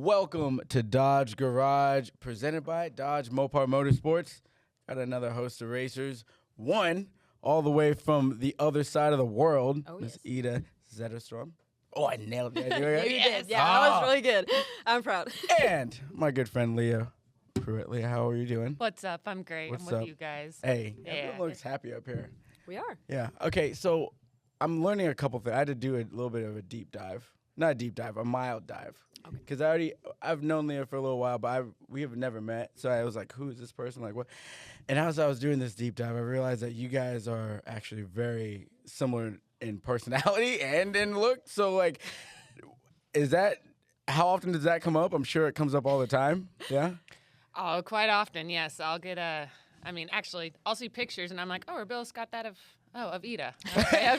Welcome to Dodge Garage, presented by Dodge Mopar Motorsports. Got another host of racers. One all the way from the other side of the world, Miss Ida Zetterström. Oh, I nailed it. You did. Yeah, that was really good. I'm proud. And my good friend Leah Pruett. Leah, how are you doing? What's up? I'm great. I'm with you guys. Hey, everyone looks happy up here. We are. Yeah. Okay, so I'm learning a couple things. I had to do a little bit of a deep dive. Not a deep dive, a mild dive. Because I've known Leah for a little while, but we have never met. So I was like, who is this person? Like, what? And as I was doing this deep dive, I realized that you guys are actually very similar in personality and in look. So, like, how often does that come up? I'm sure it comes up all the time. Yeah? Oh, quite often, yes. I'll get actually, I'll see pictures and I'm like, oh, Bill's got that of Ida. Okay.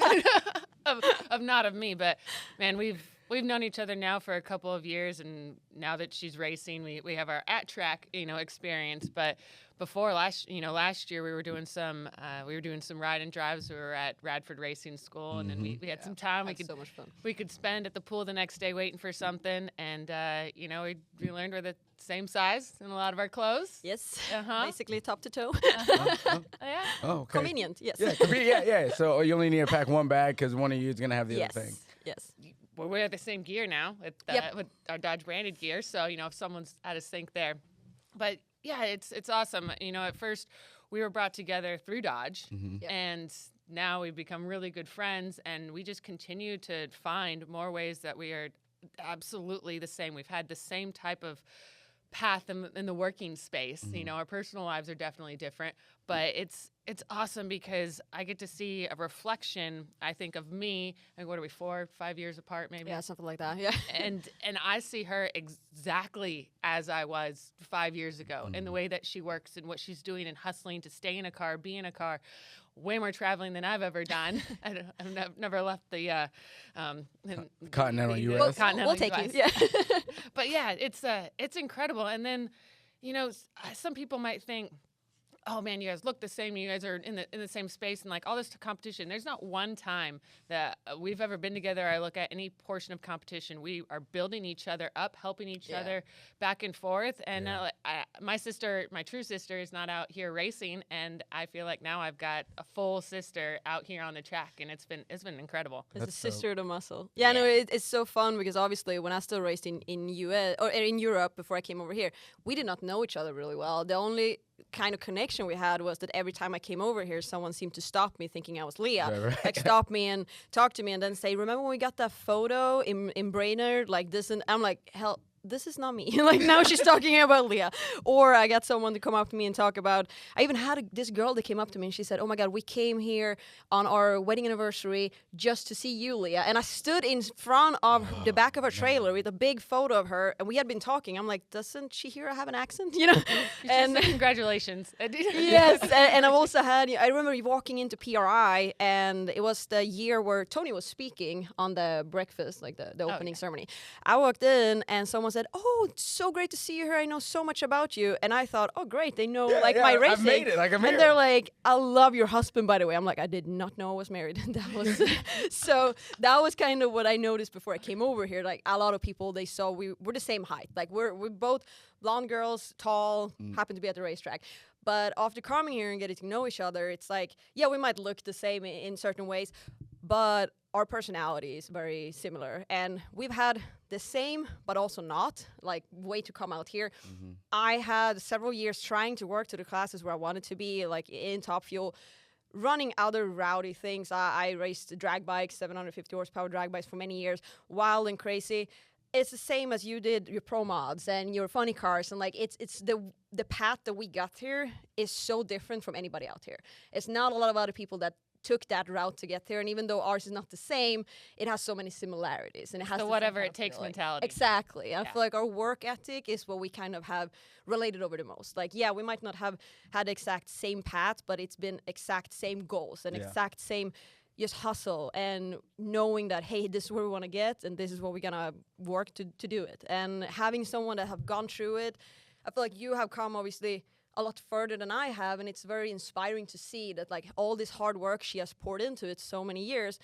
of not of me, but man, we've known each other now for a couple of years, and now that she's racing, we have our at track, experience. But before last year, we were doing some ride and drives. We were at Radford Racing School, and then we had some time. So much fun. We could spend at the pool the next day waiting for something, and we learned we're the same size in a lot of our clothes. Yes, basically top to toe. Yeah. Oh, okay. Convenient. Yes. Yeah. So you only need to pack one bag because one of you is gonna have the other thing. Yes. Well, we have the same gear now with our Dodge branded gear, so if someone's out of sync there. But yeah, it's awesome. At first we were brought together through Dodge, and now we've become really good friends, and we just continue to find more ways that we are absolutely the same. We've had the same type of path in the working space. Our personal lives are definitely different, but it's awesome because I get to see a reflection, I think, of me. Like, what are we, 4 or 5 years apart, maybe? Yeah, something like that. Yeah. And I see her exactly as I was 5 years ago in the way that she works and what she's doing and hustling to stay in a car, be in a car. Way more traveling than I've ever done. I've never left the continental U.S. We'll take you. Yeah. But yeah, it's incredible. And then, some people might think, oh man, you guys look the same. You guys are in the same space and like all this competition. There's not one time that we've ever been together. I look at any portion of competition. We are building each other up, helping each other back and forth. And my true sister, is not out here racing, and I feel like now I've got a full sister out here on the track, and it's been incredible. It's a sister of the muscle. Yeah, no, it's so fun because obviously when I still raced in US or in Europe before I came over here, we did not know each other really well. The only kind of connection we had was that every time I came over here, someone seemed to stop me thinking I was Leah. Right. Like stop me and talk to me and then say, remember when we got that photo in Brainerd like this? And I'm like, hell, this is not me. Like now she's talking about Leah. Or I got someone to come up to me and talk about, I even had this girl that came up to me and she said, oh my God, we came here on our wedding anniversary just to see you, Leah. And I stood in front of the back of her trailer with a big photo of her and we had been talking. I'm like, doesn't she hear I have an accent? And congratulations. Yes. And I've also had, I remember walking into PRI and it was the year where Tony was speaking on the breakfast, like the opening ceremony. I walked in and someone said, oh, it's so great to see you here. I know so much about you. And I thought, oh, great. They know my racing. I've made it. I'm here. And they're like, I love your husband, by the way. I'm like, I did not know I was married. So that was kind of what I noticed before I came over here. Like a lot of people, they saw we're the same height. Like we're both blonde girls, tall, happen to be at the racetrack. But after coming here and getting to know each other, it's like, yeah, we might look the same in certain ways, but our personality is very similar. And we've had the same, but also not, like way to come out here. I had several years trying to work to the classes where I wanted to be, like in Top Fuel, running other rowdy things. I raced drag bikes, 750 horsepower drag bikes for many years, wild and crazy. It's the same as you did your pro mods and your funny cars, and like it's the path that we got here is so different from anybody out here. It's not a lot of other people that took that route to get there, and even though ours is not the same, it has so many similarities, and it has the whatever it takes mentality. Exactly. I feel like our work ethic is what we kind of have related over the most. Like, yeah, we might not have had the exact same path, but it's been exact same goals and exact same just hustle and knowing that, hey, this is where we want to get and this is what we're gonna work to do it. And having someone that have gone through it, I feel like you have come obviously a lot further than I have, and it's very inspiring to see that like all this hard work she has poured into it so many years.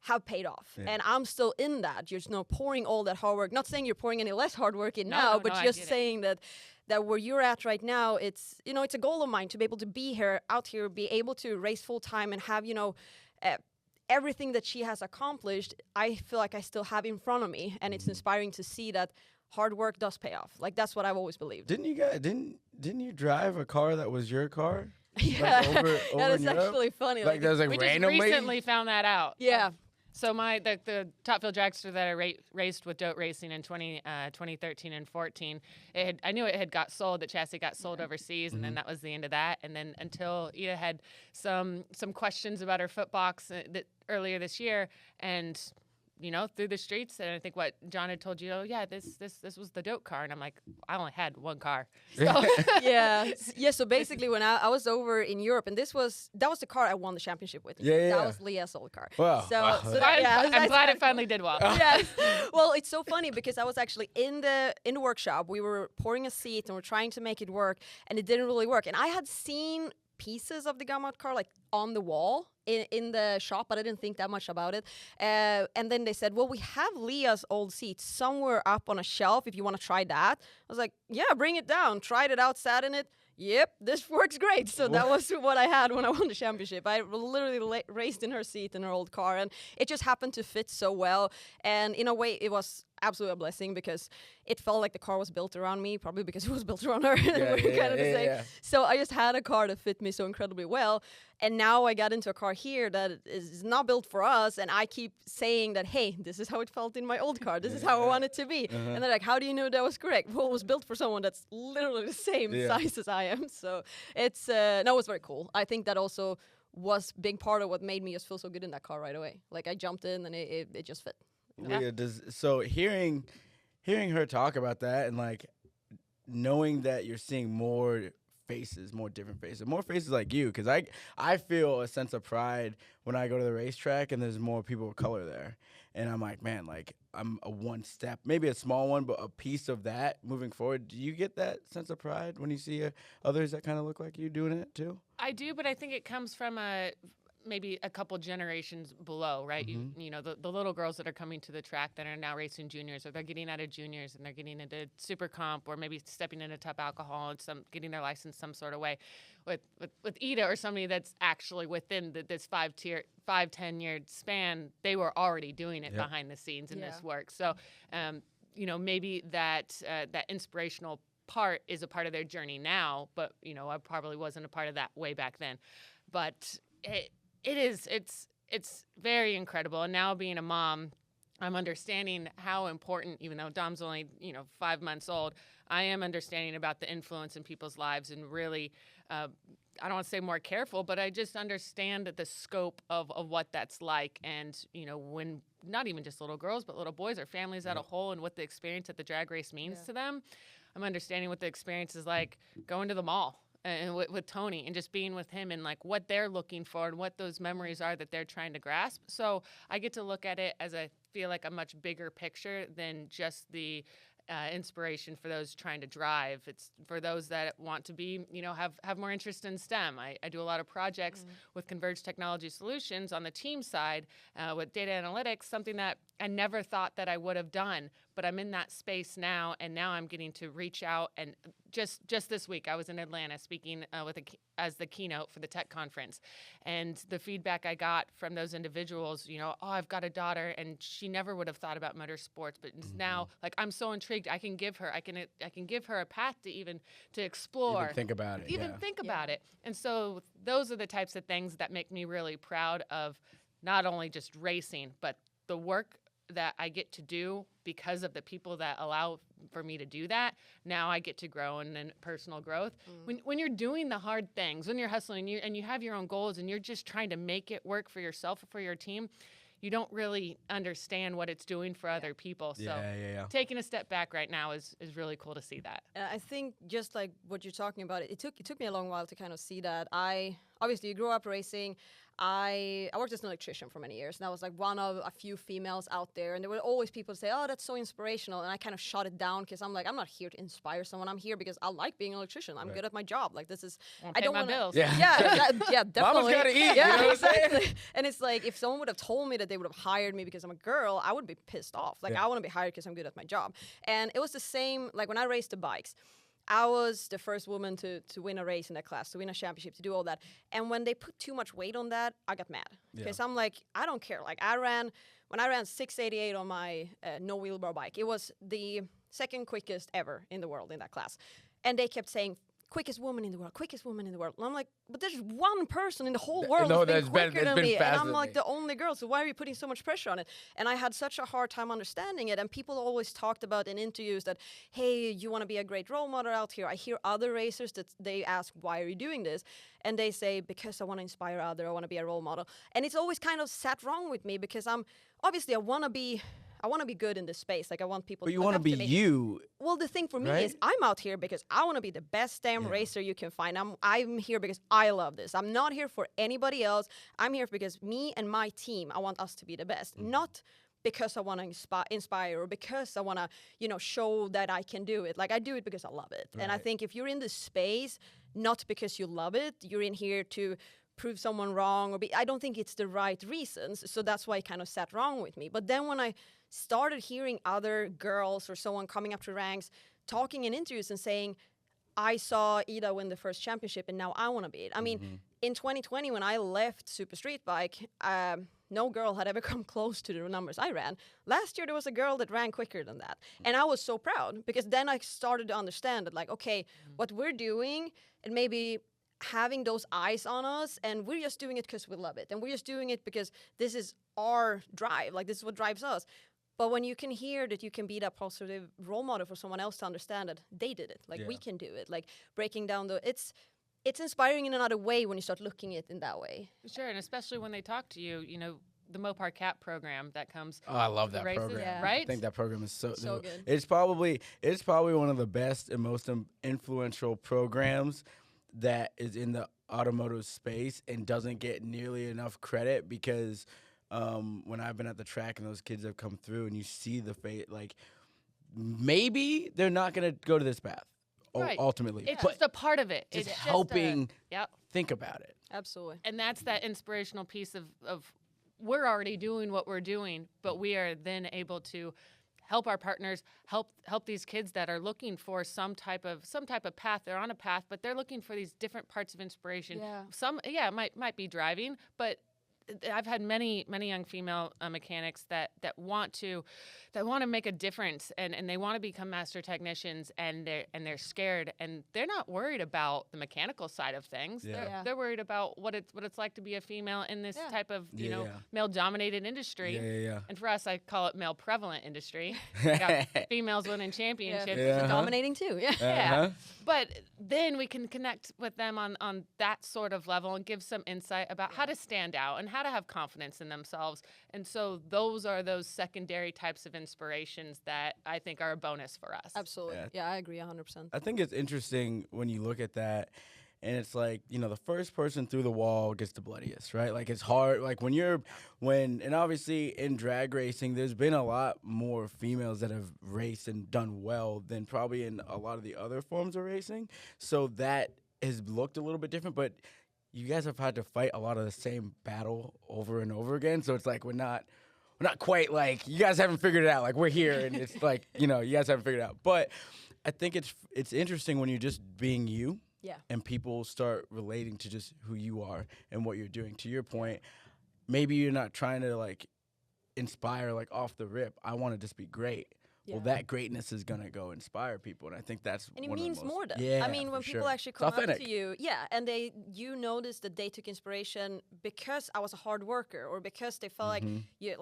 have paid off. And I'm still in that. You're pouring all that hard work. Not saying you're pouring any less hard work in now, but just saying that where you're at right now, it's, it's a goal of mine to be able to be out here, be able to race full time and have, everything that she has accomplished. I feel like I still have in front of me, and it's inspiring to see that hard work does pay off. Like, that's what I've always believed. Didn't you drive a car that was your car? Yeah, like over that's actually funny. Like that was like we randomly? just recently found that out. Yeah. So the Top Fuel dragster that I raced with Dote Racing in 2013 and 14, I knew it had got sold. The chassis got sold overseas, and then that was the end of that. And then until Ida had some questions about her footbox earlier this year, and through the streets, and I think what John had told you, this was the Dote car, and I'm like, I only had one car. So yeah. So basically, when I was over in Europe, and that was the car I won the championship with. That was Leah's old car. Wow. I'm glad it finally did well. Yes. Well, it's so funny because I was actually in the workshop. We were pouring a seat and we're trying to make it work, and it didn't really work. And I had seen pieces of the Gamma car like on the wall in the shop, but I didn't think that much about it. And then they said, well, we have Leah's old seat somewhere up on a shelf if you want to try that. I was like, yeah, bring it down. Tried it out, sat in it. Yep, this works great. So that was what I had when I won the championship. I literally raced in her seat in her old car, and it just happened to fit so well. And in a way, it was absolutely a blessing because it felt like the car was built around me, probably because it was built around her. We're kind of the same. Yeah. So I just had a car that fit me so incredibly well. And now I got into a car here that is not built for us, and I keep saying that, hey, this is how it felt in my old car. This is how I want it to be. And they're like, how do you know that was correct? Well, it was built for someone that's literally the same size as I am. So it's it was very cool. I think that also was a big part of what made me just feel so good in that car right away. Like, I jumped in and it just fit. Yeah. So hearing her talk about that, and like knowing that you're seeing more different faces like you, because I feel a sense of pride when I go to the racetrack and there's more people of color there, and I'm like, man, like I'm a one step, maybe a small one, but a piece of that moving forward. Do you get that sense of pride when you see others that kind of look like you doing it too? I do, but I think it comes from maybe a couple generations below, right? The little girls that are coming to the track that are now racing juniors, or they're getting out of juniors and they're getting into super comp, or maybe stepping into top alcohol and getting their license some sort of way. With Ida, or somebody that's actually within this 5-10 year span, they were already doing it behind the scenes in this work. So, maybe that inspirational part is a part of their journey now, but I probably wasn't a part of that way back then. But it's very incredible. And now being a mom, I'm understanding how important, even though Dom's only 5 months old, I am understanding about the influence in people's lives, and really I don't want to say more careful, but I just understand the scope of what that's like. And when not even just little girls but little boys or families as a whole, and what the experience at the drag race means to them, I'm understanding what the experience is like going to the mall and with Tony, and just being with him, and like what they're looking for and what those memories are that they're trying to grasp. So I get to look at it as I feel like a much bigger picture than just the inspiration for those trying to drive. It's for those that want to be, have more interest in STEM. I do a lot of projects with Converged Technology Solutions on the team side with data analytics, something that I never thought that I would have done, but I'm in that space now, and now I'm getting to reach out. And just this week, I was in Atlanta speaking as the keynote for the tech conference, and the feedback I got from those individuals, I've got a daughter, and she never would have thought about motorsports, but now, like, I'm so intrigued. I can give her a path to explore, even think about it, and so those are the types of things that make me really proud of not only just racing, but the work that I get to do because of the people that allow for me to do that. Now I get to grow in personal growth. When you're doing the hard things, when you're hustling and you have your own goals and you're just trying to make it work for yourself or for your team, you don't really understand what it's doing for other people. So taking a step back right now is really cool to see that. I think just like what you're talking about, it took me a long while to kind of see that. Obviously you grew up racing. I worked as an electrician for many years, and I was like one of a few females out there, and there were always people say, oh, that's so inspirational, and I kind of shut it down because I'm like, I'm not here to inspire someone. I'm here because I like being an electrician. I'm good at my job. Like, this is, I don't want bills. Yeah, definitely. Mama's gotta eat. Yeah, you know exactly. And it's like, if someone would have told me that they would have hired me because I'm a girl, I would be pissed off. Like, I want to be hired because I'm good at my job. And it was the same, like when I raced the bikes, I was the first woman to win a race in that class, to win a championship, to do all that. And when they put too much weight on that, I got mad. Because I'm like, I don't care. Like when I ran 688 on my no wheelbar bike, it was the second quickest ever in the world in that class. And they kept saying, quickest woman in the world, quickest woman in the world. And I'm like, but there's one person in the whole world that's been quicker than me. And I'm like the only girl, so why are you putting so much pressure on it? And I had such a hard time understanding it. And people always talked about in interviews that, hey, you want to be a great role model out here. I hear other racers that they ask, why are you doing this? And they say, because I want to inspire others, I want to be a role model. And it's always kind of sat wrong with me because I want to be good in this space. Like, I want people But to you want to be you. Well, the thing for me right? is I'm out here because I want to be the best damn racer you can find. I'm here because I love this. I'm not here for anybody else. I'm here because me and my team, I want us to be the best. Not because I want to inspire or because I want to, show that I can do it. Like, I do it because I love it. Right. And I think if you're in this space, not because you love it, you're in here to prove someone wrong I don't think it's the right reasons. So that's why it kind of sat wrong with me. But then when I started hearing other girls or someone coming up to ranks talking in interviews and saying, I saw Ida win the first championship and now I want to be it. I mean, in 2020 when I left Super Street Bike, no girl had ever come close to the numbers I ran. Last year there was a girl that ran quicker than that. And I was so proud because then I started to understand that, like, okay, what we're doing, and maybe having those eyes on us, and we're just doing it because we love it, and we're just doing it because this is our drive, like this is what drives us. But when you can hear that you can be that positive role model for someone else to understand that they did it, like we can do it, like breaking down it's inspiring in another way when you start looking at it in that way. Sure, and especially when they talk to you, the Mopar Cap Program that comes. Oh, I love that races, program. Right? I think that program is so good. It's probably one of the best and most influential programs that is in the automotive space and doesn't get nearly enough credit because when I've been at the track and those kids have come through and you see the fate, like maybe they're not going to go to this path ultimately. It's just a part of it. It's helping think about it. Absolutely. And that's that inspirational piece of we're already doing what we're doing, but we are then able to help our partners, help these kids that are looking for some type of path. They're on a path, but they're looking for these different parts of inspiration. Yeah. Some, it might be driving, but I've had many young female mechanics that want to make a difference and they want to become master technicians and they're scared and they're not worried about the mechanical side of things. They're worried about what it's like to be a female in this type of male dominated industry. And for us, I call it male prevalent industry. We got females winning championships, dominating too. But then we can connect with them on that sort of level and give some insight about how to stand out and how to have confidence in themselves. And so those are those secondary types of inspirations that I think are a bonus for us. Absolutely. Yeah, I agree 100%. I think it's interesting when you look at that and it's like, the first person through the wall gets the bloodiest, right? Like it's hard. Like and obviously in drag racing, there's been a lot more females that have raced and done well than probably in a lot of the other forms of racing. So that has looked a little bit different, but you guys have had to fight a lot of the same battle over and over again. So it's like we're not quite like you guys haven't figured it out. Like we're here, and it's like you guys haven't figured it out. But I think it's interesting when you're just being you, and people start relating to just who you are and what you're doing. To your point, maybe you're not trying to like inspire like off the rip. I want to just be great. Well, that greatness is going to go inspire people, and I think that's and it one means of the most, more than yeah, I mean, when people actually come up to you, and you notice that they took inspiration because I was a hard worker, or because they felt like you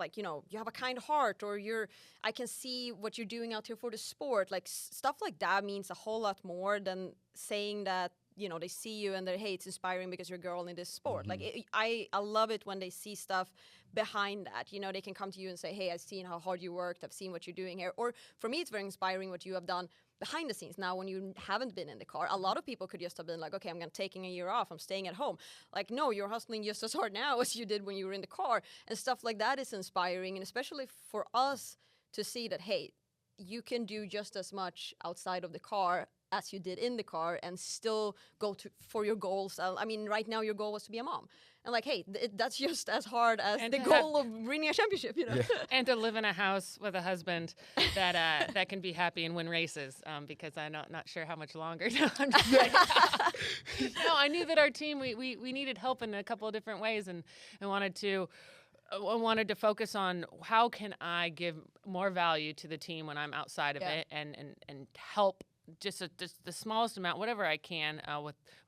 have a kind heart, or I can see what you're doing out here for the sport. Like stuff like that means a whole lot more than saying that they see you and they're, hey, it's inspiring because you're a girl in this sport. Like I love it when they see stuff behind that. They can come to you and say, hey, I've seen how hard you worked. I've seen what you're doing here. Or for me, it's very inspiring what you have done behind the scenes. Now, when you haven't been in the car, a lot of people could just have been like, okay, I'm taking a year off, I'm staying at home. Like, no, you're hustling just as hard now as you did when you were in the car. And stuff like that is inspiring, and especially for us to see that, hey, you can do just as much outside of the car as you did in the car and still go for your goals. I mean, right now your goal was to be a mom. And like, hey, that's just as hard as the goal of winning a championship, you know? Yeah. And to live in a house with a husband that that can be happy and win races, because I'm not sure how much longer. No, I'm just no, I knew that our team, we needed help in a couple of different ways, and wanted to focus on how can I give more value to the team when I'm outside of it, and help just the smallest amount, whatever I can,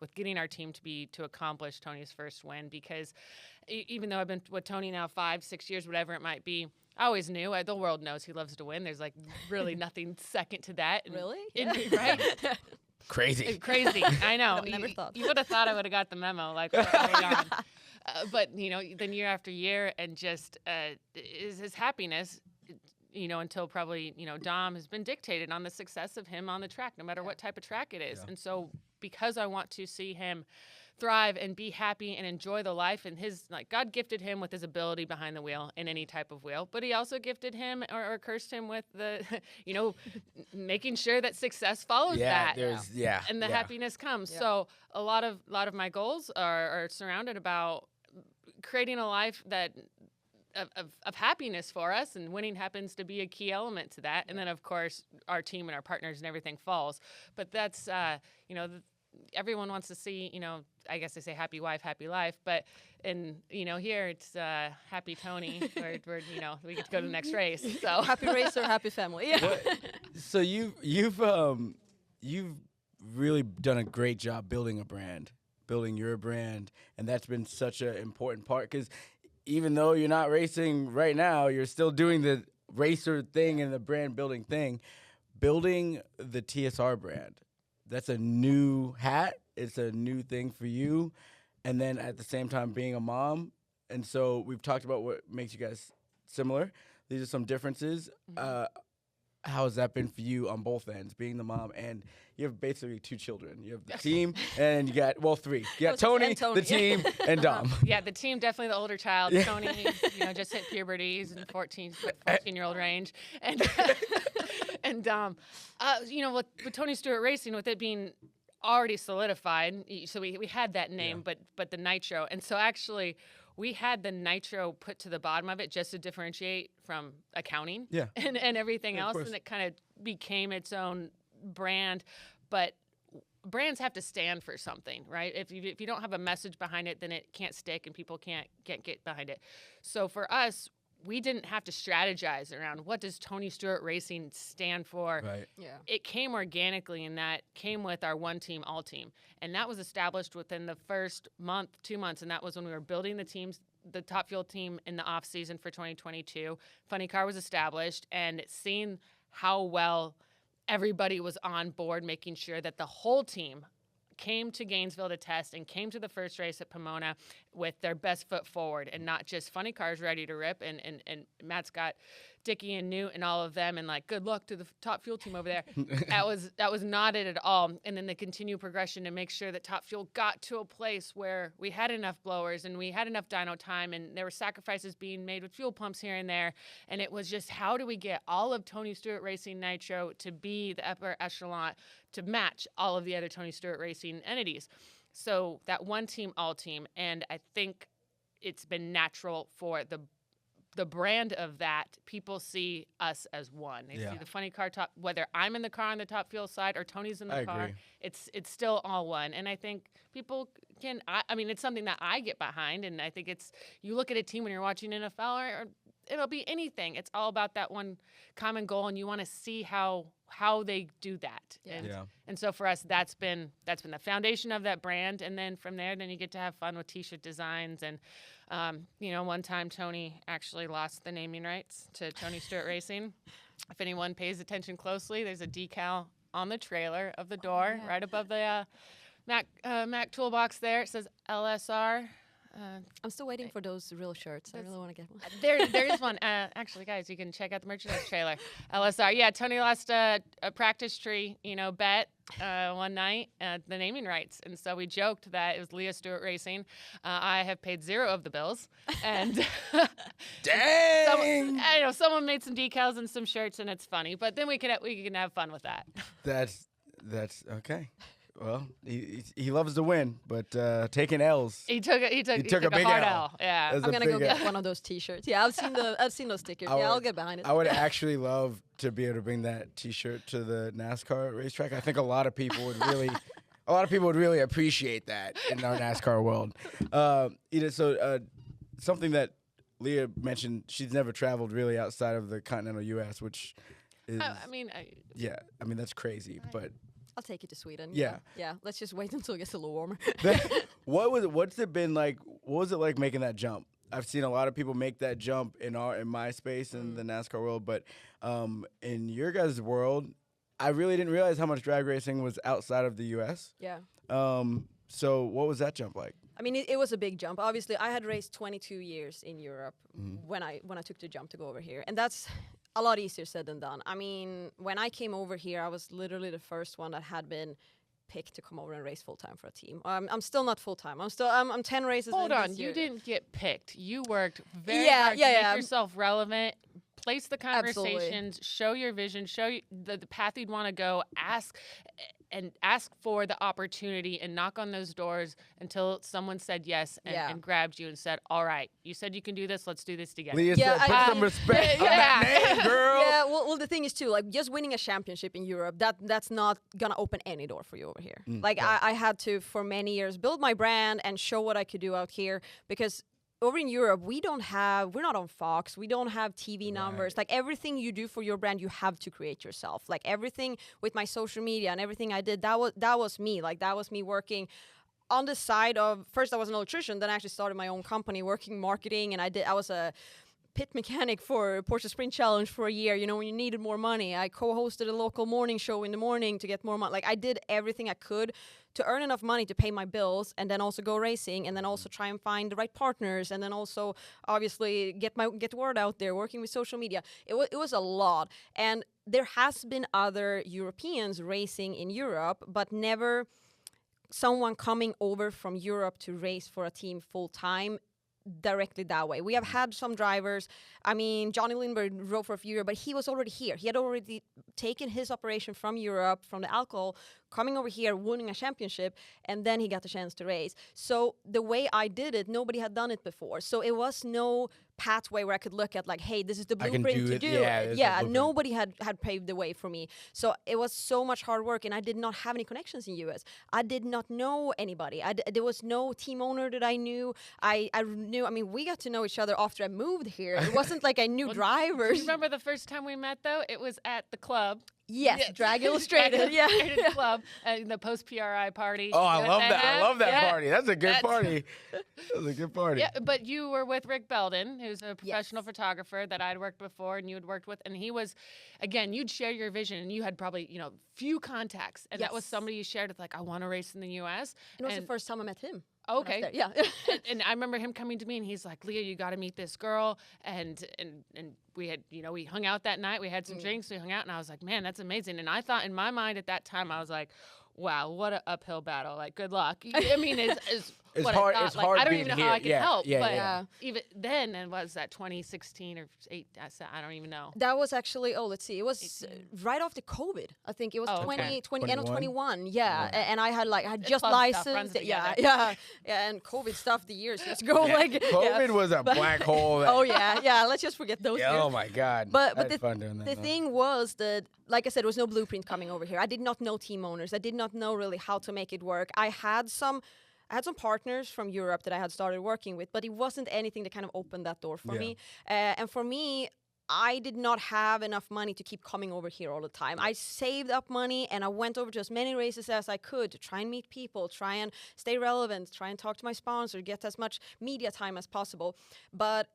with getting our team to accomplish Tony's first win. Because even though I've been with Tony now 5-6 years, whatever it might be, I always knew, the world knows he loves to win. There's like really nothing second to that. And, really? Right? Crazy. Crazy. I know. Never thought. You would have thought I would have got the memo, like, early on. But, then year after year, and just is his happiness, until probably, Dom has been dictated on the success of him on the track, no matter what type of track it is. Yeah. And so because I want to see him thrive and be happy and enjoy the life, and God gifted him with his ability behind the wheel in any type of wheel, but he also gifted him or cursed him with the, making sure that success follows that. And the happiness comes. Yeah. So a lot of my goals are surrounded about creating a life that of happiness for us, and winning happens to be a key element to that. And then, of course, our team and our partners and everything falls. But that's, everyone wants to see, I guess they say happy wife, happy life. But here it's happy Tony, where we get to go to the next race. So happy racer, happy family. Yeah. So you've really done a great job building your brand, and that's been such an important part, because even though you're not racing right now, you're still doing the racer thing and the brand building thing. Building the TSR brand, that's a new hat. It's a new thing for you. And then at the same time being a mom. And so we've talked about what makes you guys similar. These are some differences. Mm-hmm. How has that been for you on both ends, being the mom, and you have basically 2 children? You have the team, and you got, 3. You got Tony, the team, and Dom. Yeah, the team, definitely the older child. Yeah. Tony, just hit puberty. He's in 14-year-old range. And Dom, with Tony Stewart Racing, with it being already solidified, so we had that name, but the Nitro. And so actually, we had the Nitro put to the bottom of it just to differentiate from accounting and everything else. And it kind of became its own brand. But brands have to stand for something, right? If you don't have a message behind it, then it can't stick and people can't get behind it. So for us, we didn't have to strategize around what does Tony Stewart Racing stand for. Right. Yeah. It came organically, and that came with our one team, all team. And that was established within the first 2 months, and that was when we were building the Top Fuel team in the off season for 2022. Funny Car was established, and seeing how well everybody was on board, making sure that the whole team came to Gainesville to test and came to the first race at Pomona with their best foot forward, and not just Funny Cars ready to rip. And Matt's got Dickie and Newt and all of them, and like, good luck to the Top Fuel team over there. That was not it at all. And then the continued progression to make sure that Top Fuel got to a place where we had enough blowers and we had enough dyno time, and there were sacrifices being made with fuel pumps here and there. And it was just, how do we get all of Tony Stewart Racing Nitro to be the upper echelon to match all of the other Tony Stewart Racing entities? So that one team, all team. And I think it's been natural for the brand of that. People see us as one. They see the Funny Car top, whether I'm in the car on the Top Fuel side or Tony's in the car, agree. It's still all one. And I think people can, I mean, it's something that I get behind. And I think you look at a team when you're watching NFL, or it'll be anything. It's all about that one common goal, and you want to see how they do that. Yeah. And so for us, that's been the foundation of that brand. And then from there, then you get to have fun with T-shirt designs. And one time Tony actually lost the naming rights to Tony Stewart Racing. If anyone pays attention closely, there's a decal on the trailer of the door right above the Mac toolbox there. It says LSR. I'm still waiting for those real shirts. I really want to get one. There is one. Actually, guys, you can check out the merchandise trailer. LSR. Yeah, Tony lost a practice tree, bet one night at the naming rights. And so we joked that it was Leah Stewart Racing. I have paid 0 of the bills. And dang! Someone made some decals and some shirts, and it's funny. But then we can have fun with that. That's okay. Well, he loves to win, but taking L's. He took a big hard L. Yeah, I'm gonna go get one of those T-shirts. Yeah, I've seen those stickers. I'll get behind it. I would actually love to be able to bring that T-shirt to the NASCAR racetrack. I think a lot of people would really appreciate that in our NASCAR world. Something that Leah mentioned, she's never traveled really outside of the continental U.S., which is. That's crazy, but. I'll take you to Sweden. Yeah. Yeah. Let's just wait until it gets a little warmer. What's it been like? What was it like making that jump? I've seen a lot of people make that jump in my space in the NASCAR world, but in your guys' world, I really didn't realize how much drag racing was outside of the U.S. Yeah. So what was that jump like? I mean, it was a big jump. Obviously, I had raced 22 years in Europe when I took the jump to go over here, and that's a lot easier said than done. I mean, when I came over here, I was literally the first one that had been picked to come over and race full time for a team. I'm still not full time. I'm 10 races. Hold on, you didn't get picked. You worked very hard to make yourself relevant. Place the conversations, show your vision, show the path you'd want to go, ask for the opportunity and knock on those doors until someone said yes and grabbed you and said, all right, you said you can do this, let's do this together. Leah said, put some respect on that name, girl. Yeah, well, the thing is too, like just winning a championship in Europe, that's not gonna open any door for you over here. I had to, for many years, build my brand and show what I could do out here, because over in Europe, we're not on Fox. We don't have TV numbers. Like everything you do for your brand, you have to create yourself. Like everything with my social media and everything I did, that was me. Like that was me working on the side of, first I was an electrician, then I actually started my own company working marketing, and I was a pit mechanic for Porsche Sprint Challenge for a year, when you needed more money. I co-hosted a local morning show in the morning to get more money. Like I did everything I could to earn enough money to pay my bills, and then also go racing, and then also try and find the right partners, and then also obviously get word out there, working with social media. It was a lot. And there has been other Europeans racing in Europe, but never someone coming over from Europe to race for a team full time directly that way. We have had some drivers. I mean, Johnny Lindbergh drove for a few years, but he was already here. He had already taken his operation from Europe, from the alcohol, coming over here, winning a championship, and then he got the chance to race. So the way I did it, nobody had done it before. So it was no pathway where I could look at like, hey, this is the blueprint to do it. Yeah, nobody had paved the way for me. So it was so much hard work, and I did not have any connections in US. I did not know anybody. There was no team owner that I knew. I mean, we got to know each other after I moved here. It wasn't like I knew drivers. Do you remember the first time we met, though? It was at the club. Yes, Drag Illustrated. Illustrated Club, the post-PRI party. Oh, I love that. I love that party. That's a good party. That was a good party. Yeah, but you were with Rick Belden, who's a professional photographer that I'd worked before and you had worked with. And he was, again, you'd share your vision, and you had probably, few contacts. And that was somebody you shared with, like, I want to race in the U.S. And it was the first time I met him. Okay. Yeah. and I remember him coming to me, and he's like, Leah, you got to meet this girl. And we had, we hung out that night. We had some drinks. We hung out, and I was like, man, that's amazing. And I thought in my mind at that time, I was like, wow, what an uphill battle. Like, good luck. I mean, it's what hard. I thought. It's like, hard. I don't even know how I can help. Yeah. Even then, and was that 2016 or 8? I don't even know. That was actually, let's see. It was right after COVID. I think it was 2020, end of 21. Yeah. And I had just licensed. Yeah. And COVID stuff the years just go like. COVID was a black hole. Yeah. Let's just forget those years. Oh my God. But I had fun doing that. The thing was that, like I said, there was no blueprint coming over here. I did not know team owners. I did not know really how to make it work. I had some partners from Europe that I had started working with, but it wasn't anything that kind of opened that door for me. And for me, I did not have enough money to keep coming over here all the time. I saved up money, and I went over to as many races as I could to try and meet people, try and stay relevant, try and talk to my sponsor, get as much media time as possible. But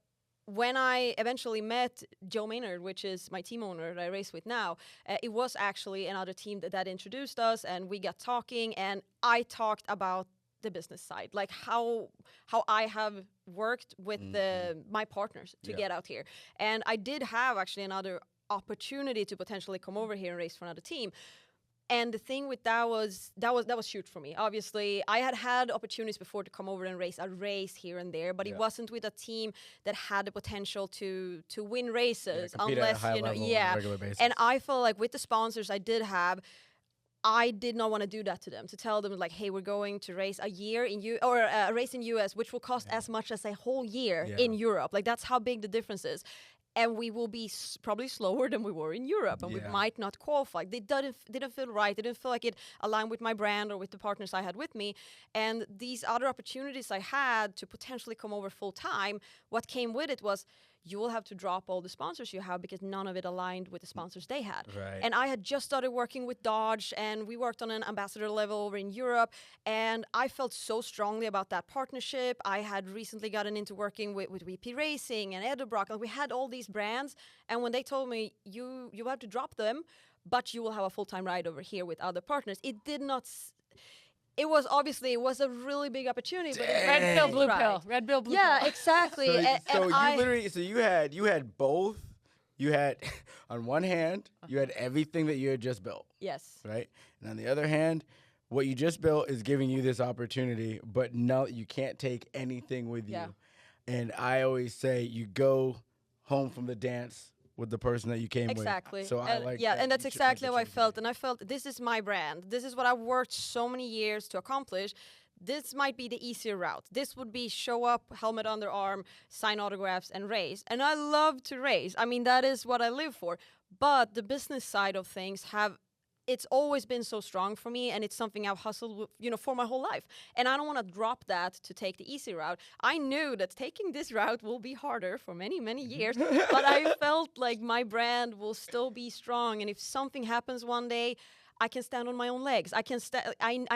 when I eventually met Joe Maynard, which is my team owner that I race with now, it was actually another team that introduced us, and we got talking, and I talked about the business side, like how I have worked with my partners to get out here. And I did have actually another opportunity to potentially come over here and race for another team. And the thing with that was huge for me. Obviously, I had opportunities before to come over and race a race here and there, but it wasn't with a team that had the potential to win races unless at a high level on a regular basis. And I felt like with the sponsors I did have, I did not want to do that to them, to tell them like, hey, we're going to race a year in a race in US, which will cost as much as a whole year in Europe. Like that's how big the difference is. And we will be probably slower than we were in Europe, and we might not qualify. They didn't feel right. It didn't feel like it aligned with my brand or with the partners I had with me. And these other opportunities I had to potentially come over full time, what came with it was, you will have to drop all the sponsors you have because none of it aligned with the sponsors they had. Right. And I had just started working with Dodge, and we worked on an ambassador level over in Europe, and I felt so strongly about that partnership. I had recently gotten into working with VP Racing and Edelbrock, and we had all these brands, and when they told me, you have to drop them, but you will have a full-time ride over here with other partners, it did not... It was a really big opportunity. But red pill, blue pill. Red pill, blue pill. Yeah, exactly. So you had both. You had on one hand, you had everything that you had just built. Yes. Right? And on the other hand, what you just built is giving you this opportunity, but no, you can't take anything with you. And I always say you go home from the dance with the person that you came with. Exactly. So I like and that's exactly how I felt. And I felt this is my brand. This is what I've worked so many years to accomplish. This might be the easier route. This would be show up, helmet under arm, sign autographs, and race. And I love to race. I mean, that is what I live for. But the business side of things it's always been so strong for me, and it's something I've hustled, for my whole life. And I don't want to drop that to take the easy route. I knew that taking this route will be harder for many, many years, but I felt like my brand will still be strong. And if something happens one day, I can stand on my own legs. I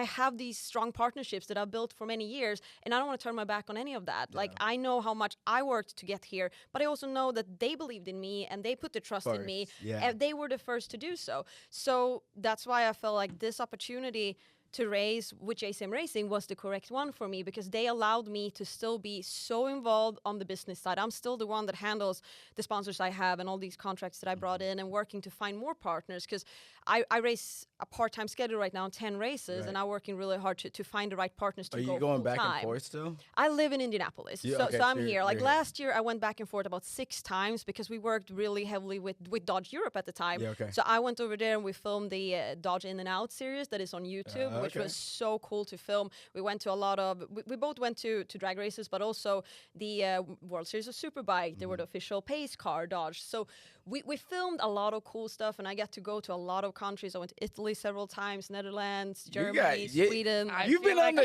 have these strong partnerships that I've built for many years, and I don't want to turn my back on any of that. Like, I know how much I worked to get here, but I also know that they believed in me and they put the trust in me, and they were the first to do so. So that's why I felt like this opportunity to race with JCM Racing was the correct one for me, because they allowed me to still be so involved on the business side. I'm still the one that handles the sponsors I have and all these contracts that I brought in, and working to find more partners, because I race a part-time schedule right now on 10 races, and I'm working really hard to find the right partners to go full-time. Are you going back and forth still? I live in Indianapolis, so I'm here. Like last year, I went back and forth about 6 times because we worked really heavily with Dodge Europe at the time. So I went over there and we filmed the Dodge In and Out series that is on YouTube, which was so cool to film. We went to a lot of, we both went to drag races, but also the World Series of Superbike. They were the official pace car Dodge. So we filmed a lot of cool stuff, and I got to go to a lot of countries. I went to Italy several times, Netherlands, Germany, Sweden. You've been on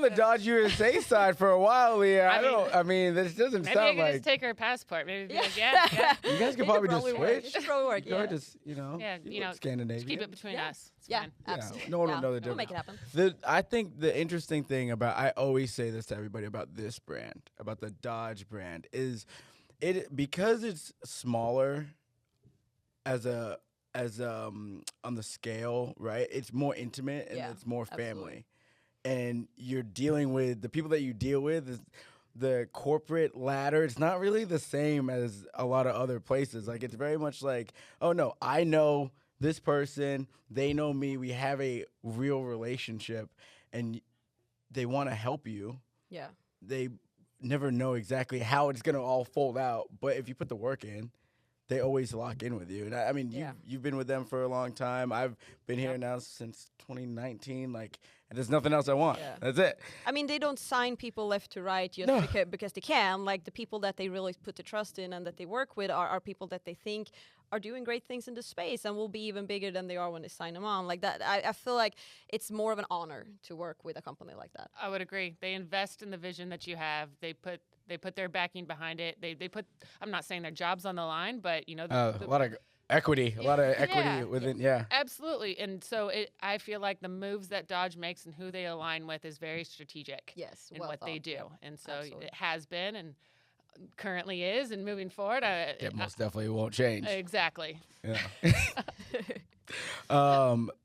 the Dodge USA side for a while, Leah. I mean, this doesn't maybe sound like. Just take her passport. Maybe You guys could probably just switch. It could probably work. Or just, Scandinavia. Just keep it between us. It's fine. Absolutely. No one will know the We'll difference. make it happen. I think the interesting thing I always say this to everybody about this brand, about the Dodge brand, is because it's smaller on the scale, right? It's more intimate and it's more family. And you're dealing with the people that you deal with is the corporate ladder. It's not really the same as a lot of other places. Like, it's very much like, oh no, I know this person, they know me, we have a real relationship, and they want to help you. Yeah. They never know exactly how it's going to all fold out, but if you put the work in, they always lock in with you. And I mean, you've been with them for a long time. I've been here now since 2019. Like, and there's nothing else I want. Yeah. That's it. I mean, they don't sign people left to right just because they can. Like, the people that they really put the trust in and that they work with are people that they think are doing great things in the space and will be even bigger than they are when they sign them on. Like that, I feel like it's more of an honor to work with a company like that. I would agree. They invest in the vision that you have. They put their backing behind it. They put, I'm not saying their jobs on the line, but a lot of equity, within. Yeah, absolutely. And so I feel like the moves that Dodge makes and who they align with is very strategic. Yes, in what they do. And so it has been and currently is, and moving forward, it most definitely won't change. Exactly. Yeah.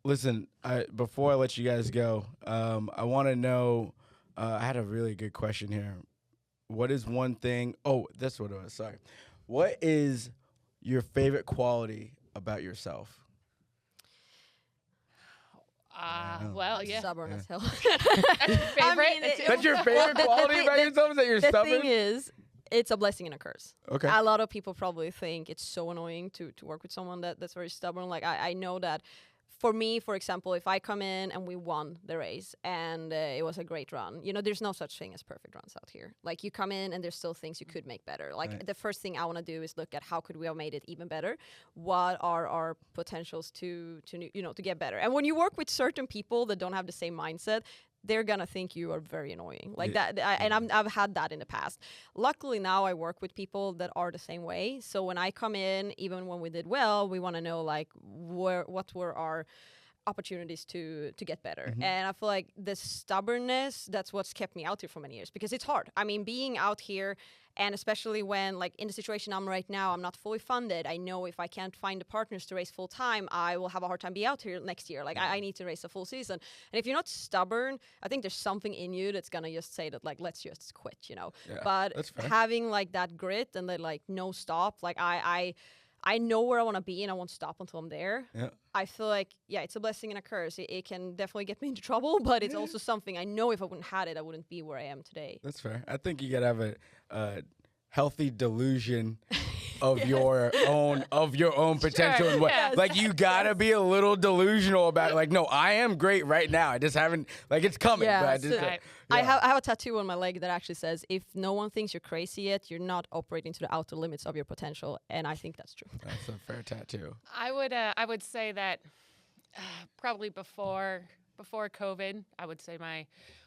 Listen, before I let you guys go, I want to know. I had a really good question here. What is one thing? Oh, that's what it was. Sorry. What is your favorite quality about yourself? Well, yeah. Stubborn as hell. Favorite? That's your favorite quality about yourself? Is that you're stubborn? The thing is, it's a blessing and a curse. Okay. A lot of people probably think it's so annoying to work with someone that's very stubborn. Like, I know that for me, for example, if I come in and we won the race and it was a great run, there's no such thing as perfect runs out here. Like, you come in and there's still things you could make better. Like, right. The first thing I want to do is look at how could we have made it even better? What are our potentials to get better? And when you work with certain people that don't have the same mindset, they're gonna think you are very annoying, like that. And I've had that in the past. Luckily now I work with people that are the same way. So when I come in, even when we did well, we want to know like what were our opportunities to get better. And I feel like the stubbornness, that's what's kept me out here for many years, because it's hard. I mean, being out here, and especially when, like, in the situation I'm right now, I'm not fully funded. I know if I can't find the partners to race full time, I will have a hard time being out here next year. Like, I need to race a full season. And if you're not stubborn, I think there's something in you that's gonna just say that, like, let's just quit, Yeah, but having, like, that grit and that, like, no stop, like, I know where I want to be and I won't stop until I'm there. Yeah. I feel like, it's a blessing and a curse. It can definitely get me into trouble, but it's also something I know if I wouldn't had it, I wouldn't be where I am today. That's fair. I think you gotta have a healthy delusion of your own potential. Sure, Like, you gotta be a little delusional about it. Like, no, I am great right now. I just haven't, like, it's coming. Yeah, but I just, I have a tattoo on my leg that actually says, if no one thinks you're crazy yet, you're not operating to the outer limits of your potential. And I think that's true. That's a fair tattoo. I would say that probably before COVID, I would say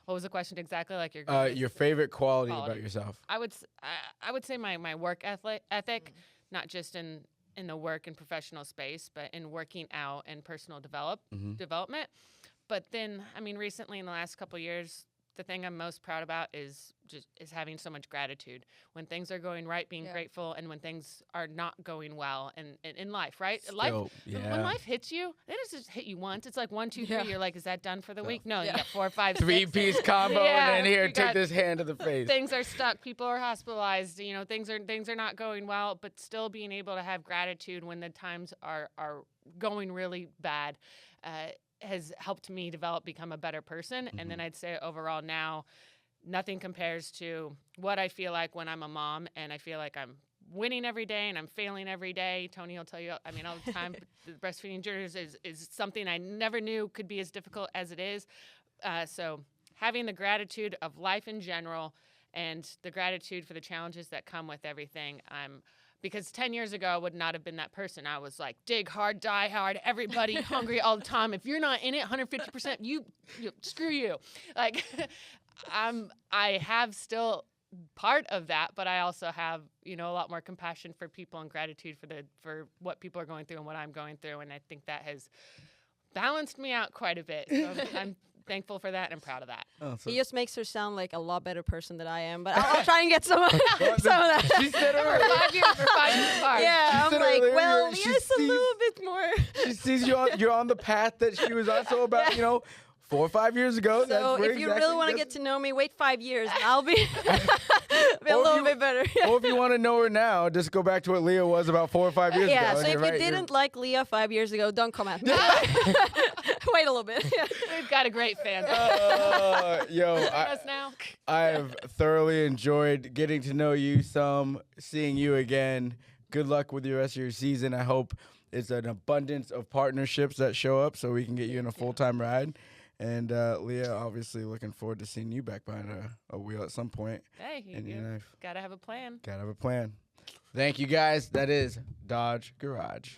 what was the question exactly? Like your favorite quality about yourself. I would say my work ethic, not just in the work and professional space, but in working out and personal development. But then, I mean, recently in the last couple of years, the thing I'm most proud about is having so much gratitude. When things are going right, being grateful, and when things are not going well in life, right? When life hits you, they don't just hit you once. It's like 1, 2, 3. You're like, is that done for the week? No, you got 4, 5, 6. 3-piece combo, and then here, take this hand to the face. Things are stuck. People are hospitalized. Things are not going well, but still being able to have gratitude when the times are going really bad has helped me become a better person. And then I'd say overall now, nothing compares to what I feel like when I'm a mom and I feel like I'm winning every day and I'm failing every day. Tony will tell you, I mean, all the time, the breastfeeding journey is something I never knew could be as difficult as it is. So having the gratitude of life in general and the gratitude for the challenges that come with everything, because 10 years ago, I would not have been that person. I was like, dig hard, die hard, everybody hungry all the time. If you're not in it 150%, you screw you. Like, I have still part of that, but I also have, a lot more compassion for people and gratitude for what people are going through and what I'm going through. And I think that has balanced me out quite a bit. So I'm thankful for that and I'm proud of that. He just makes her sound like a lot better person than I am, but I'll try and get some of that. She said we're 5 years apart. Yeah, I'm like, well, Leah's a little bit more. She sees you're on the path that she was on. So about 4 or 5 years ago. So if you really want to get to know me, wait 5 years and I'll be a little bit better. Or if you want to know her now, just go back to what Leah was about 4 or 5 years ago. Yeah, so if you didn't like Leah 5 years ago, don't come at me. Wait a little bit. We've got a great fan. I have thoroughly enjoyed getting to know you some, seeing you again. Good luck with the rest of your season. I hope it's an abundance of partnerships that show up so we can get you in a full-time ride. And Leah, obviously looking forward to seeing you back behind a wheel at some point. Hey, gotta have a plan. Gotta have a plan. Thank you, guys. That is Dodge Garage.